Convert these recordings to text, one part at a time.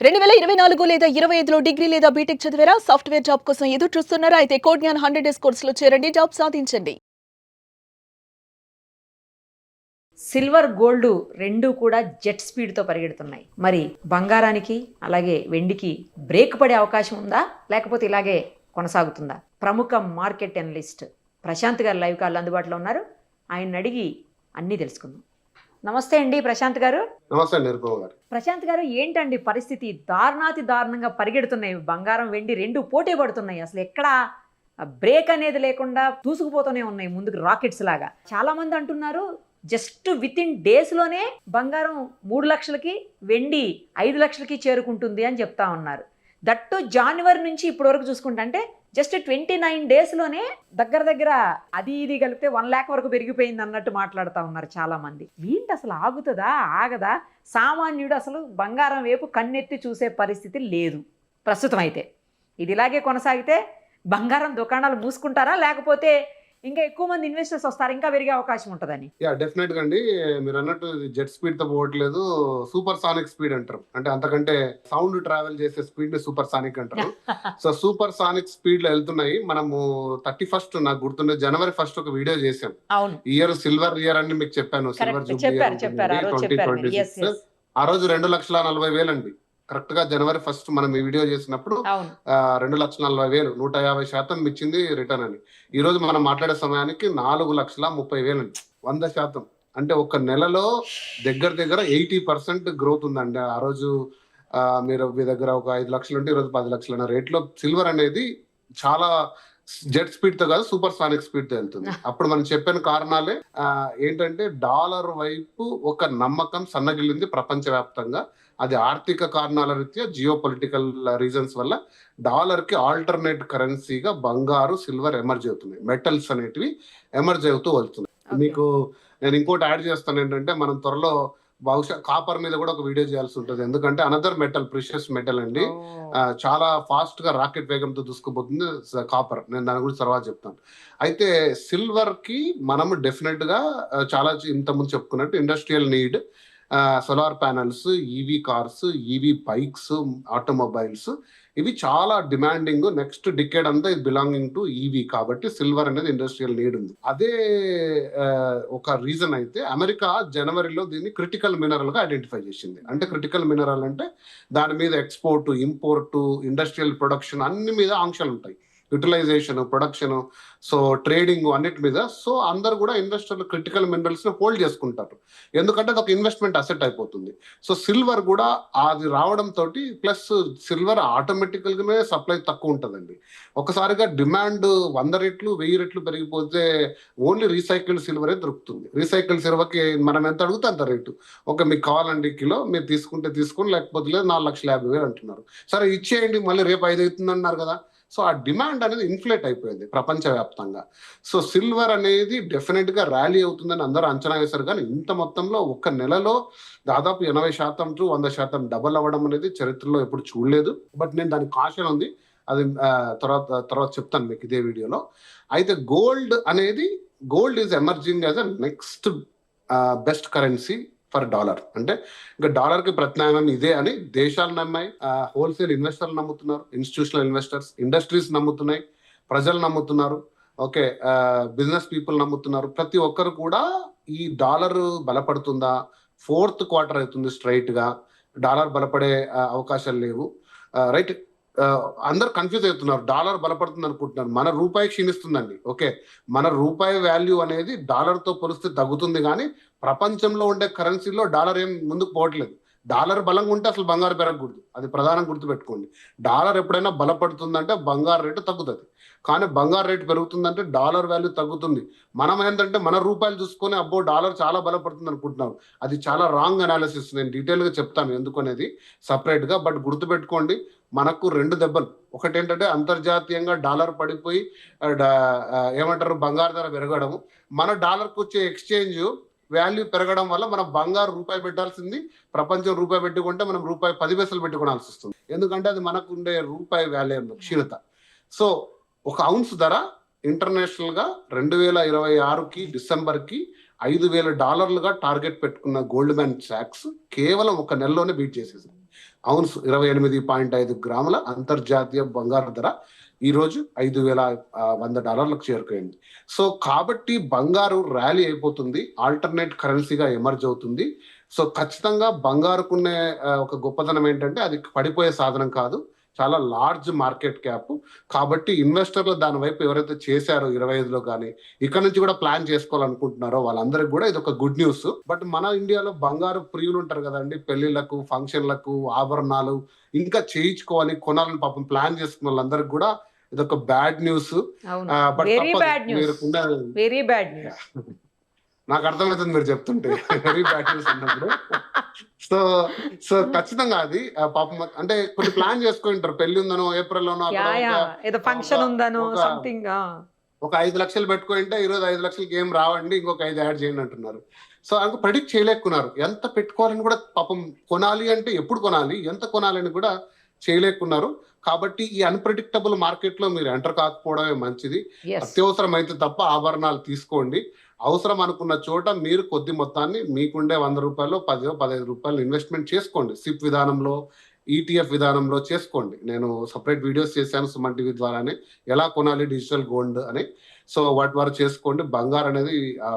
2024 లేదా 25లో డిగ్రీ లేదా బీటెక్ చదివారా? సాఫ్ట్‌వేర్ జాబ్ కోసం ఎదురు చూస్తున్నారా? అయితే కోడ్‌జ్ఞాన్ 100 డేస్ కోర్సులో చేరండి. జాబ్ సాధించండి. సిల్వర్, గోల్డ్ రెండూ కూడా జెట్ స్పీడ్‌తో పరిగెడుతున్నాయి. మరి బంగారానికి, అలాగే వెండికి బ్రేక్ పడే అవకాశం ఉందా? లేకపోతే ఇలాగే కొనసాగుతుందా? ప్రముఖ మార్కెట్ అనలిస్ట్ ప్రశాంత్ గారు లైవ్ కాల్ అందుబాటులో ఉన్నారు. ఆయన్ని అడిగి అన్నీ తెలుసుకుందాం. నమస్తే అండి ప్రశాంత్ గారు. నమస్తే నిరుపమ గారు. ప్రశాంత్ గారు, ఏంటండి పరిస్థితి? దారుణాతి దారుణంగా పరిగెడుతున్నాయి. బంగారం, వెండి రెండు పోటీ పడుతున్నాయి. అసలు ఎక్కడ బ్రేక్ అనేది లేకుండా దూసుకుపోతూనే ఉన్నాయి ముందుకు, రాకెట్స్ లాగా. చాలా మంది అంటున్నారు జస్ట్ విత్ ఇన్ డేస్లోనే బంగారం 3 లక్షలకి, వెండి 5 లక్షలకి చేరుకుంటుంది అని చెప్తా ఉన్నారు. దట్టు జనవరి నుంచి ఇప్పటి వరకు చూసుకుంటే అంటే జస్ట్ 29 డేస్లోనే దగ్గర దగ్గర అది ఇది కలిపితే 1 lakh వరకు పెరిగిపోయింది అన్నట్టు మాట్లాడుతూ ఉన్నారు చాలా మంది. ఏంటి అసలు ఆగుతుందా, ఆగదా? సామాన్యుడు అసలు బంగారం వైపు కన్నెత్తి చూసే పరిస్థితి లేదు ప్రస్తుతం. అయితే ఇది ఇలాగే కొనసాగితే బంగారం దుకాణాలు మూసుకుంటారా, లేకపోతే ఇంకా ఎక్కువ మంది ఇన్వెస్టర్స్ వస్తారు, ఇంకా పెరిగే అవకాశం ఉంటుందని? డెఫినెట్ గా అండి. మీరు అన్నట్టు జెట్ స్పీడ్ తో పోవట్లేదు, సూపర్ సానిక్ స్పీడ్ అంటారు. అంటే అంతకంటే సౌండ్ ట్రావెల్ చేసే స్పీడ్ ని సూపర్ సానిక్ అంటారు. సో సూపర్ సానిక్ స్పీడ్ లో వెళ్తున్నాయి. మనము 31st నాకు గుర్తుండే జనవరి 1st ఒక వీడియో చేశాం. ఇయర్ సిల్వర్ ఇయర్ అని మీకు చెప్పాను. Silver Jubilee 2026. ఆ రోజు 2,40,000 అండి. కరెక్ట్ గా జనవరి 1st మనం ఈ వీడియో చేసినప్పుడు 2,40,000, 150% ఇచ్చింది రిటర్న్ అని. ఈ రోజు మనం మాట్లాడే సమయానికి 4,30,000 అండి, 100%. అంటే ఒక నెలలో దగ్గర దగ్గర 80% గ్రోత్ ఉందండి. ఆ రోజు మీరు మీ దగ్గర ఒక 5 లక్షలు ఉంటే ఈరోజు 10 లక్షల రేట్లో సిల్వర్ అనేది చాలా జెట్ స్పీడ్ తో కాదు, సూపర్ సానిక్ స్పీడ్ తో వెళ్తుంది. అప్పుడు మనం చెప్పిన కారణాలే ఏంటంటే డాలర్ వైపు ఒక నమ్మకం సన్నగిల్లింది ప్రపంచవ్యాప్తంగా. అది ఆర్థిక కారణాల రీత్యా, జియో పొలిటికల్ రీజన్స్ వల్ల డాలర్ కి ఆల్టర్నేట్ కరెన్సీగా బంగారు, సిల్వర్ ఎమర్జ్ అవుతున్నాయి. మెటల్స్ అనేటివి ఎమర్జ్ అవుతూ వెళ్తున్నాయి. మీకు నేను ఇంకోటి యాడ్ చేస్తాను ఏంటంటే, మనం త్వరలో బహుశా కాపర్ మీద కూడా ఒక వీడియో చేయాల్సి ఉంటుంది. ఎందుకంటే అనదర్ మెటల్, ప్రిషియస్ మెటల్ అండి. చాలా ఫాస్ట్ గా రాకెట్ వేగంతో దూసుకుపోతుంది కాపర్. నేను దాని గురించి తర్వాత చెప్తాను. అయితే సిల్వర్ కి మనము డెఫినెట్ గా చాలా ఇంతకుముందు చెప్పుకున్నట్టు industrial need, solar panels, EV cars, EV bikes, automobiles, ఇవి చాలా డిమాండింగ్. నెక్స్ట్ డికేడ్ అంతా ఇది బిలాంగింగ్ టు ఈవీ. కాబట్టి సిల్వర్ అనేది ఇండస్ట్రియల్ నీడ్ ఉంది. అదే ఒక రీజన్ అయితే అమెరికా జనవరిలో దీన్ని క్రిటికల్ మినరల్ గా ఐడెంటిఫై చేసింది. అంటే క్రిటికల్ మినరల్ అంటే దాని మీద ఎక్స్పోర్ట్, ఇంపోర్ట్, ఇండస్ట్రియల్ ప్రొడక్షన్ అన్ని మీద ఆంక్షలు ఉంటాయి. యూటిలైజేషన్, ప్రొడక్షన్, సో ట్రేడింగ్ అన్నిటి మీద. సో అందరు కూడా ఇన్వెస్టర్లు క్రిటికల్ మినరల్స్ ని హోల్డ్ చేసుకుంటారు, ఎందుకంటే అది ఒక ఇన్వెస్ట్మెంట్ అసెట్ అయిపోతుంది. సో సిల్వర్ కూడా అది రావడం తోటి, ప్లస్ సిల్వర్ ఆటోమేటికల్ గానే సప్లై తక్కువ ఉంటుందండి. ఒకసారిగా డిమాండ్ 100 రెట్లు 1000 రెట్లు పెరిగిపోతే ఓన్లీ రీసైకిల్డ్ సిల్వరే దొరుకుతుంది. రీసైకిల్డ్ సిల్వర్కి మనం ఎంత అడిగితే అంత రేటు. ఓకే, మీకు కావాలండి కిలో, మీరు తీసుకుంటే తీసుకుని, లేకపోతే లేదు 4,50,000 అంటున్నారు. సరే ఇచ్చేయండి, మళ్ళీ రేపు 5 అవుతుంది అన్నారు కదా. సో ఆ డిమాండ్ అనేది ఇన్ఫ్లేట్ అయిపోయింది ప్రపంచవ్యాప్తంగా. సో సిల్వర్ అనేది డెఫినెట్ గా ర్యాలీ అవుతుందని అందరూ అంచనా వేశారు, కానీ ఇంత మొత్తంలో ఒక్క నెలలో దాదాపు 80% టు 100% డబల్ అవ్వడం అనేది చరిత్రలో ఎప్పుడు చూడలేదు. బట్ నేను దానికి కాషన్ ఉంది, అది తర్వాత చెప్తాను మీకు ఇదే వీడియోలో. అయితే gold is emerging as a next best currency for dollar. అంటే ఇంకా డాలర్ కి ప్రత్యామ్నాయం ఇదే అని దేశాలు నమ్మాయి, హోల్సేల్ ఇన్వెస్టర్లు నమ్ముతున్నారు, ఇన్స్టిట్యూషనల్ ఇన్వెస్టర్స్, ఇండస్ట్రీస్ నమ్ముతున్నాయి, ప్రజలు నమ్ముతున్నారు, ఓకే, బిజినెస్ పీపుల్ నమ్ముతున్నారు. ప్రతి ఒక్కరు కూడా ఈ డాలర్ బలపడుతుందా, 4th క్వార్టర్ అవుతుంది స్ట్రైట్ గా, డాలర్ బలపడే అవకాశాలు లేవు, రైట్. అందరు కన్ఫ్యూజ్ అవుతున్నారు, డాలర్ బలపడుతుంది అనుకుంటున్నారు. మన రూపాయి క్షీణిస్తుందండి. ఓకే, మన రూపాయి వాల్యూ అనేది డాలర్ తో పోలిస్తే తగ్గుతుంది, కానీ ప్రపంచంలో ఉండే కరెన్సీలో డాలర్ ఏం ముందుకు పోవట్లేదు. డాలర్ బలంగా ఉంటే అసలు బంగారు పెరగకూడదు, అది ప్రధానం గుర్తుపెట్టుకోండి. డాలర్ ఎప్పుడైనా బలపడుతుందంటే బంగారు రేటు తగ్గుతుంది, కానీ బంగారు రేటు పెరుగుతుందంటే డాలర్ వాల్యూ తగ్గుతుంది. మనం ఏంటంటే మన రూపాయలు చూసుకొని అబ్బో డాలర్ చాలా బలపడుతుంది అనుకుంటున్నాం. అది చాలా రాంగ్ అనాలిసిస్. నేను డీటెయిల్ గా చెప్తాను ఎందుకు అనేది సపరేట్ గా. బట్ గుర్తుపెట్టుకోండి, మనకు 2 దెబ్బలు. ఒకటి ఏంటంటే అంతర్జాతీయంగా డాలర్ పడిపోయి ఏమంటారు బంగారు ధర పెరగడము, మన డాలర్కి వచ్చే ఎక్స్చేంజ్ వాల్యూ పెరగడం వల్ల మనం బంగారు రూపాయి పెట్టాల్సింది ప్రపంచం రూపాయి పెట్టుకుంటే మనం రూపాయి 10 పైసలు పెట్టుకోవాల్సి వస్తుంది, ఎందుకంటే అది మనకు ఉండే రూపాయి వాల్యూ క్షీణత. సో ఒక ఔన్స్ ధర ఇంటర్నేషనల్ గా 2026కి డిసెంబర్ కి $5,000 టార్గెట్ పెట్టుకున్న గోల్డ్‌మ్యాన్ సాక్స్ కేవలం ఒక నెలలోనే బీట్ చేసేసింది. ఔన్స్ 28.5 గ్రాముల అంతర్జాతీయ బంగారు ధర ఈరోజు $5,100 చేరుకైంది. సో కాబట్టి బంగారు ర్యాలీ అయిపోతుంది, ఆల్టర్నేట్ కరెన్సీగా ఎమర్జ్ అవుతుంది. సో ఖచ్చితంగా బంగారుకునే ఒక గొప్పదనం ఏంటంటే అది పడిపోయే సాధనం కాదు, చాలా లార్జ్ మార్కెట్ క్యాప్. కాబట్టి ఇన్వెస్టర్లు దాని వైపు ఎవరైతే చేశారో 25లో కానీ ఇక్కడ నుంచి కూడా ప్లాన్ చేసుకోవాలనుకుంటున్నారో వాళ్ళందరికీ కూడా ఇది ఒక గుడ్ న్యూస్. బట్ మన ఇండియాలో బంగారు ప్రియులు ఉంటారు కదండి, పెళ్లిళ్లకు, ఫంక్షన్లకు, ఆభరణాలు ఇంకా చేయించుకోవాలి, కొనాలని పాపం ప్లాన్ చేసుకున్న వాళ్ళందరికీ కూడా ఇది ఒక bad news. But very bad news, very bad news. నాకు అర్థమవుతుంది మీరు చెప్తుంటే వెరీ బ్యాడ్ న్యూస్ అన్నప్పుడు. సో సో ఖచ్చితంగా అది పాపం అంటే కొన్ని ప్లాన్ చేసుకుంటారు, పెళ్లి ఉందనో, ఏప్రిల్లోనో ఏదో ఫంక్షన్ ఉందనో సంథింగ్, ఒక 5 లక్షలు పెట్టుకుంటే ఈరోజు 5 లక్షలకి ఏం రావండి, ఇంకొక 5 యాడ్ చేయండి అంటున్నారు. సో అందుకు ప్రెడిక్ట్ చేయలేకున్నారు, ఎంత పెట్టుకోవాలని కూడా పాపం, కొనాలి అంటే ఎప్పుడు కొనాలి, ఎంత కొనాలని కూడా చేయలేకున్నారు. కాబట్టి ఈ అన్ప్రెడిక్టబుల్ మార్కెట్ లో మీరు ఎంటర్ కాకపోవడమే మంచిది. అత్యవసరం అయితే తప్ప ఆభరణాలు తీసుకోండి. అవసరం అనుకున్న చోట మీరు కొద్ది మొత్తాన్ని మీకుండే ₹100 $10-15 ఇన్వెస్ట్మెంట్ చేసుకోండి. సిప్ విధానంలో, ఈటీఎఫ్ విధానంలో చేసుకోండి. నేను సపరేట్ వీడియోస్ చేశాను సుమన్ టీవీ ద్వారానే, ఎలా కొనాలి డిజిటల్ గోల్డ్ అని. సో వాటి వారు చేసుకోండి. బంగారు అనేది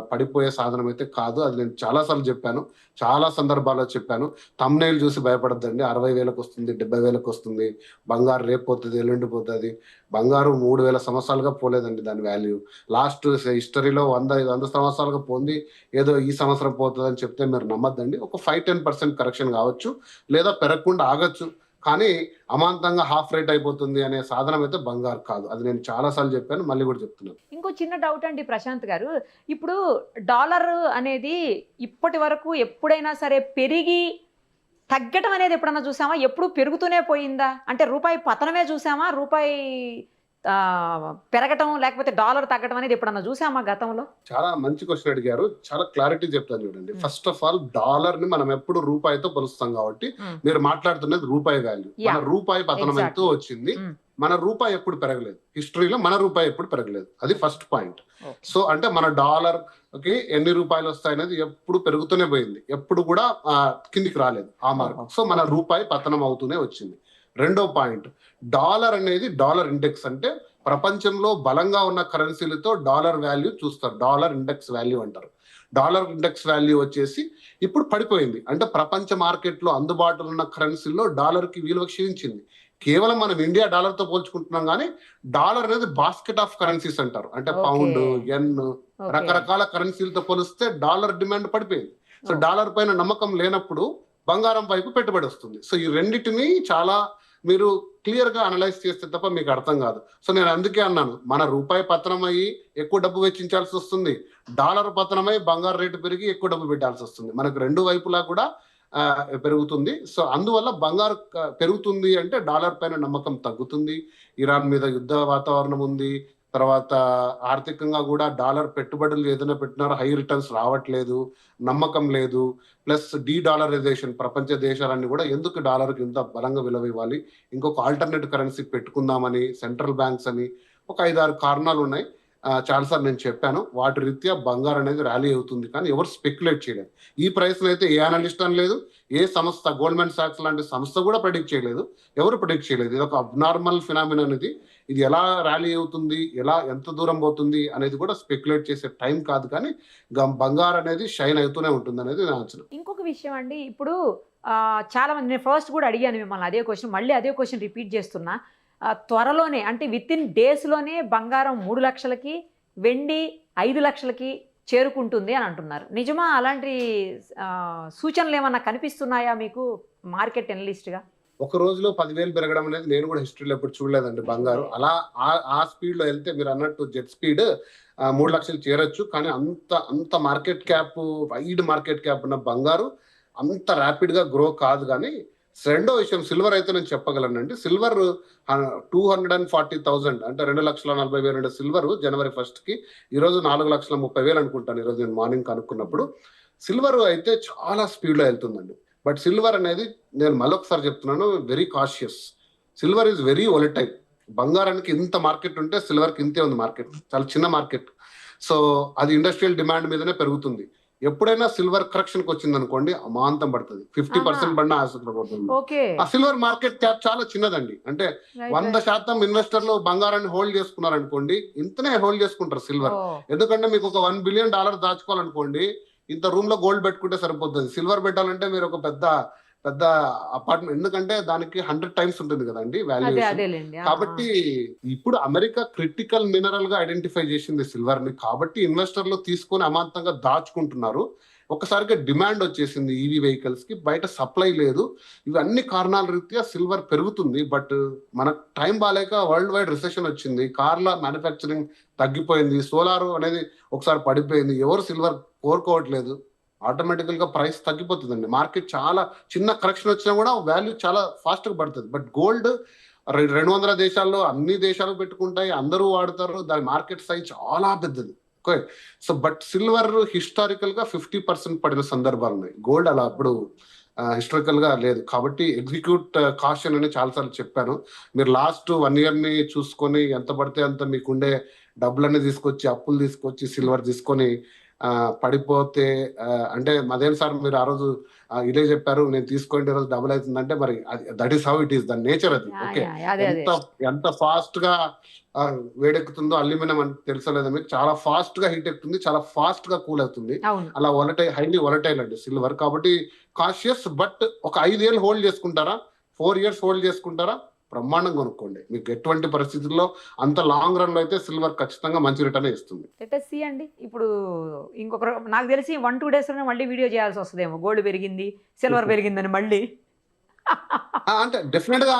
పడిపోయే సాధనం అయితే కాదు, అది నేను చాలాసార్లు చెప్పాను, చాలా సందర్భాల్లో చెప్పాను. థంబ్నెయిల్ చూసి భయపడద్దండి. 60,000కి వస్తుంది, 70,000కి వస్తుంది, బంగారు రేపు పోతుంది, ఎల్లుండి పోతుంది. బంగారు 3,000 సంవత్సరాలుగా పోలేదండి దాని వాల్యూ. లాస్ట్ హిస్టరీలో 100 సంవత్సరాలుగా పోంది, ఏదో ఈ సంవత్సరం పోతుంది అని చెప్తే మీరు నమ్మద్దండి. ఒక 5-10% కరెక్షన్ కావచ్చు, లేదా పెరగకుండా ఆగచ్చు, కానీ అమాంతంగా హాఫ్ రేట్ అయిపోతుంది అనే సాధనం అయితే బంగారు కాదు. అది నేను చాలాసార్లు చెప్పాను, మళ్ళీ కూడా చెప్తున్నాను. ఇంకో చిన్న డౌట్ అండి ప్రశాంత్ గారు, ఇప్పుడు డాలర్ అనేది ఇప్పటి వరకు ఎప్పుడైనా సరే పెరిగి తగ్గటం అనేది ఎప్పుడన్నా చూసామా? ఎప్పుడు పెరుగుతూనే పోయిందా? అంటే రూపాయి పతనమే చూసామా? రూపాయి పెరగటం లేకపోతే డాలర్ తగ్గటం అనేది ఎప్పుడన్నా చూసామా గతంలో? చాలా మంచి క్వశ్చన్ అడిగారు, చాలా క్లారిటీ చెప్తాను చూడండి. ఫస్ట్ ఆఫ్ ఆల్ డాలర్ ని మనం ఎప్పుడు రూపాయితో పోలుస్తాం కాబట్టి మీరు మాట్లాడుతున్నది రూపాయి వాల్యూ. మన రూపాయి పతనం ఎంతో వచ్చింది, మన రూపాయి ఎప్పుడు పెరగలేదు. హిస్టరీలో మన రూపాయి ఎప్పుడు పెరగలేదు, అది ఫస్ట్ పాయింట్. సో అంటే మన డాలర్ కి ఎన్ని రూపాయలు వస్తాయనేది ఎప్పుడు పెరుగుతూనే పోయింది, ఎప్పుడు కూడా కిందికి రాలేదు ఆ మార్గం. సో మన రూపాయి పతనం అవుతూనే వచ్చింది. రెండో పాయింట్, డాలర్ అనేది డాలర్ ఇండెక్స్, అంటే ప్రపంచంలో బలంగా ఉన్న కరెన్సీలతో డాలర్ వాల్యూ చూస్తారు, డాలర్ ఇండెక్స్ వాల్యూ అంటారు. డాలర్ ఇండెక్స్ వాల్యూ వచ్చేసి ఇప్పుడు పడిపోయింది, అంటే ప్రపంచ మార్కెట్లో అందుబాటులో ఉన్న కరెన్సీల్లో డాలర్ కి విలువ క్షీణించింది. కేవలం మనం ఇండియా డాలర్ తో పోల్చుకుంటున్నాం, కానీ డాలర్ అనేది బాస్కెట్ ఆఫ్ కరెన్సీస్ అంటారు, అంటే పౌండ్, యెన్, రకరకాల కరెన్సీలతో పోలిస్తే డాలర్ డిమాండ్ పడిపోయింది. సో డాలర్ పైన నమ్మకం లేనప్పుడు బంగారం వైపు పెట్టుబడి వస్తుంది. సో ఈ రెండింటిని చాలా మీరు క్లియర్ గా అనలైజ్ చేస్తే తప్ప మీకు అర్థం కాదు. సో నేను అందుకే అన్నాను, మన రూపాయి పతనం అయ్యి ఎక్కువ డబ్బు వెచ్చించాల్సి వస్తుంది, డాలర్ పతనమై బంగారు రేటు పెరిగి ఎక్కువ డబ్బు పెట్టాల్సి వస్తుంది. మనకు రెండు వైపులా కూడా పెరుగుతుంది. సో అందువల్ల బంగారు పెరుగుతుంది అంటే డాలర్ పైన నమ్మకం తగ్గుతుంది. ఇరాన్ మీద యుద్ధ వాతావరణం ఉంది, తర్వాత ఆర్థికంగా కూడా డాలర్ పెట్టుబడులు ఏదైనా పెట్టినారో హై రిటర్న్స్ రావట్లేదు, నమ్మకం లేదు. ప్లస్ డాలరైజేషన్, ప్రపంచ దేశాలన్నీ కూడా ఎందుకు డాలర్కి ఇంత బలంగా విలువ ఇవ్వాలి, ఇంకొక ఆల్టర్నేట్ కరెన్సీ పెట్టుకుందామని సెంట్రల్ బ్యాంక్స్ అని ఒక 5-6 కారణాలు ఉన్నాయి. చాలాసార్లు నేను చెప్పాను, వాటి రీత్యా బంగారు అనేది ర్యాలీ అవుతుంది, కానీ ఎవరు స్పెక్యులేట్ చేయలేదు. ఈ ప్రైస్ అయితే ఏ అనలిస్ట్ అని లేదు, ఏ సంస్థ, గోల్డ్మెన్ సాక్స్ లాంటి సంస్థ కూడా ప్రెడిక్ట్ చేయలేదు, ఎవరు ప్రెడిక్ట్ చేయలేదు. ఇది ఒక అబ్నార్మల్ ఫినామినా అనేది, ఇది ఎలా ర్యాలీ అవుతుంది, ఎలా ఎంత దూరం పోతుంది అనేది కూడా స్పెక్యులేట్ చేసే టైం కాదు, కానీ బంగారు అనేది షైన్ అవుతూనే ఉంటుంది అనేది నా అంచనా. ఇంకొక విషయం అండి, ఇప్పుడు చాలా మంది, నేను ఫస్ట్ కూడా అడిగాను మిమ్మల్ని అదే క్వశ్చన్, మళ్ళీ అదే క్వశ్చన్ రిపీట్ చేస్తున్నా. త్వరలోనే అంటే విత్ ఇన్ డేస్లోనే బంగారం 3 లక్షలకి, వెండి 5 లక్షలకి చేరుకుంటుంది అని అంటున్నారు. నిజమా? అలాంటి సూచనలు ఏమన్నా కనిపిస్తున్నాయా మీకు మార్కెట్ ఎనలిస్ట్గా? ఒక రోజులో 10,000 పెరగడం అనేది నేను కూడా హిస్టరీలో ఎప్పుడు చూడలేదండి బంగారు. అలా ఆ స్పీడ్ లో వెళ్తే మీరు అన్నట్టు జెట్ స్పీడ్ 3 లక్షలు చేరొచ్చు, కానీ అంత market cap, wide market cap ఉన్న బంగారు అంత ర్యాపిడ్ గా గ్రో కాదు. కానీ రెండో విషయం, సిల్వర్ అయితే నేను చెప్పగలనండి. సిల్వర్ 240,000 అంటే 2,40,000 సిల్వర్ జనవరి 1కి, ఈరోజు 4,30,000 అనుకుంటాను, ఈరోజు నేను మార్నింగ్ కనుక్కున్నప్పుడు. సిల్వర్ అయితే చాలా స్పీడ్లో వెళ్తుందండి. బట్ సిల్వర్ అనేది నేను మళ్ళొకసారి చెప్తున్నాను, very cautious. Silver is very volatile. బంగారానికి ఇంత మార్కెట్ ఉంటే సిల్వర్కి ఇంతే ఉంది మార్కెట్, చాలా చిన్న మార్కెట్. సో అది ఇండస్ట్రియల్ డిమాండ్ మీదనే పెరుగుతుంది. ఎప్పుడైనా సిల్వర్ కరెక్షన్ కి వచ్చింది అనుకోండి అమాంతం పడుతుంది, 50% పడిన ఆసుపత్రి పడుతుంది. ఓకే. ఆ సిల్వర్ మార్కెట్ క్యాప్ చాలా చిన్నదండి. అంటే 100% ఇన్వెస్టర్లు బంగారాన్ని హోల్డ్ చేసుకున్నారు అనుకోండి, ఇంతనే హోల్డ్ చేసుకుంటారు సిల్వర్. ఎందుకంటే మీకు ఒక $1 బిలియన్ దాచుకోవాలనుకోండి, ఇంత రూమ్ లో గోల్డ్ పెట్టుకుంటే సరిపోతుంది. సిల్వర్ పెట్టాలంటే మీరు ఒక పెద్ద పెద్ద అపార్ట్మెంట్, ఎందుకంటే దానికి 100 టైమ్స్ ఉంటుంది కదండి వాల్యుయేషన్. కాబట్టి ఇప్పుడు అమెరికా క్రిటికల్ మినరల్ గా ఐడెంటిఫై చేసింది సిల్వర్ ని, కాబట్టి ఇన్వెస్టర్లు తీసుకొని అమాంతంగా దాచుకుంటున్నారు. ఒకసారిగా డిమాండ్ వచ్చేసింది ఈవీ వెహికల్స్ కి, బయట సప్లై లేదు. ఇవన్నీ కారణాల రీత్యా సిల్వర్ పెరుగుతుంది. బట్ మనకు టైం బాగాలేక వరల్డ్ వైడ్ రిసెషన్ వచ్చింది, కార్ల మ్యానుఫ్యాక్చరింగ్ తగ్గిపోయింది, సోలార్ అనేది ఒకసారి పడిపోయింది, ఎవరు సిల్వర్ కోరుకోవట్లేదు. ఆటోమేటికల్ గా ప్రైస్ తగ్గిపోతుందండి. మార్కెట్ చాలా చిన్న కరెక్షన్ వచ్చినా కూడా వాల్యూ చాలా ఫాస్ట్ గా పడుతుంది. బట్ గోల్డ్ 200 దేశాల్లో అన్ని దేశాలు పెట్టుకుంటాయి, అందరూ వాడతారు, దాని మార్కెట్ సైజ్ చాలా పెద్దది. Okay. So but silver historical గా 50% పడిన సందర్భాలు ఉన్నాయి. గోల్డ్ అలా అప్పుడు హిస్టారికల్ గా లేదు. కాబట్టి ఎగ్జిక్యూట్ కాషన్ అని చాలాసార్లు చెప్పాను. మీరు లాస్ట్ 1 year ని చూసుకొని ఎంత పడితే అంత మీకుండే డబ్బులన్నీ తీసుకొచ్చి, అప్పులు తీసుకొచ్చి సిల్వర్ తీసుకొని పడిపోతే అంటే అదేం సార్ మీరు ఆ రోజు ఇదే చెప్పారు, నేను తీసుకోండి రోజు డబుల్ అవుతుందంటే, మరి that is how it is, దాని నేచర్ అది. ఓకే. ఎంత ఫాస్ట్ గా వేడెక్కుతుందో అల్యూమినియం అని తెలుసలేదా మీకు, చాలా ఫాస్ట్ గా హీట్ ఎక్కుతుంది, చాలా ఫాస్ట్ గా కూల్ అవుతుంది. అలా హైలీ వొలటైల్ అండి సిల్వర్. కాబట్టి కాషియస్. బట్ ఒక 5 years హోల్డ్ చేసుకుంటారా, 4 years హోల్డ్ చేసుకుంటారా, బ్రహ్మాండం కొనుక్కోండి. మీకు ఎటువంటి పరిస్థితుల్లో అంత లాంగ్ రన్ లో అయితే సిల్వర్ ఖచ్చితంగా మంచి రిటర్న్ ఇస్తుంది. సి అండి. ఇప్పుడు ఇంకొక నాకు తెలిసి 1-2 days లోనే మళ్ళీ వీడియో చేయాల్సి వస్తుందేమో, గోల్డ్ పెరిగింది సిల్వర్ పెరిగిందని మళ్ళీ. అంటే డెఫినెట్ గా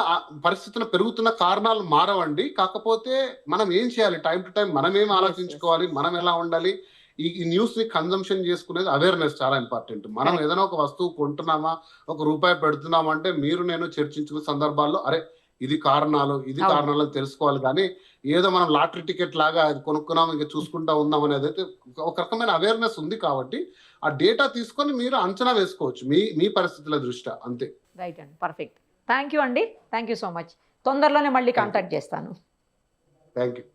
పరిస్థితులు పెరుగుతున్న కారణాలు మారవండి. కాకపోతే మనం ఏం చేయాలి, టైం టు టైం మనం ఏం ఆలోచించుకోవాలి, మనం ఎలా ఉండాలి, ఈ న్యూస్ ని కన్జంప్షన్ చేసుకునేది అవేర్నెస్ చాలా ఇంపార్టెంట్. మనం ఏదైనా ఒక వస్తువు కొంటున్నామా, ₹1 పెడుతున్నామా అంటే మీరు నేను చర్చించుకునే సందర్భాల్లో అరే ఇది కారణాలు తెలుసుకోవాలి. కానీ ఏదో మనం లాటరీ టికెట్ లాగా అది కొనుక్కున్నాం ఇంకా చూసుకుంటా ఉందాం అనేది అయితే ఒక రకమైన అవేర్నెస్ ఉంది. కాబట్టి ఆ డేటా తీసుకొని మీరు అంచనా వేసుకోవచ్చు మీ పరిస్థితుల దృష్ట్యా. అంతే. రైట్ అండి. పర్ఫెక్ట్. థ్యాంక్ యూ అండి. Thank you so much. తొందరలోనే మళ్ళీ కాంటాక్ట్ చేస్తాను. Thank you.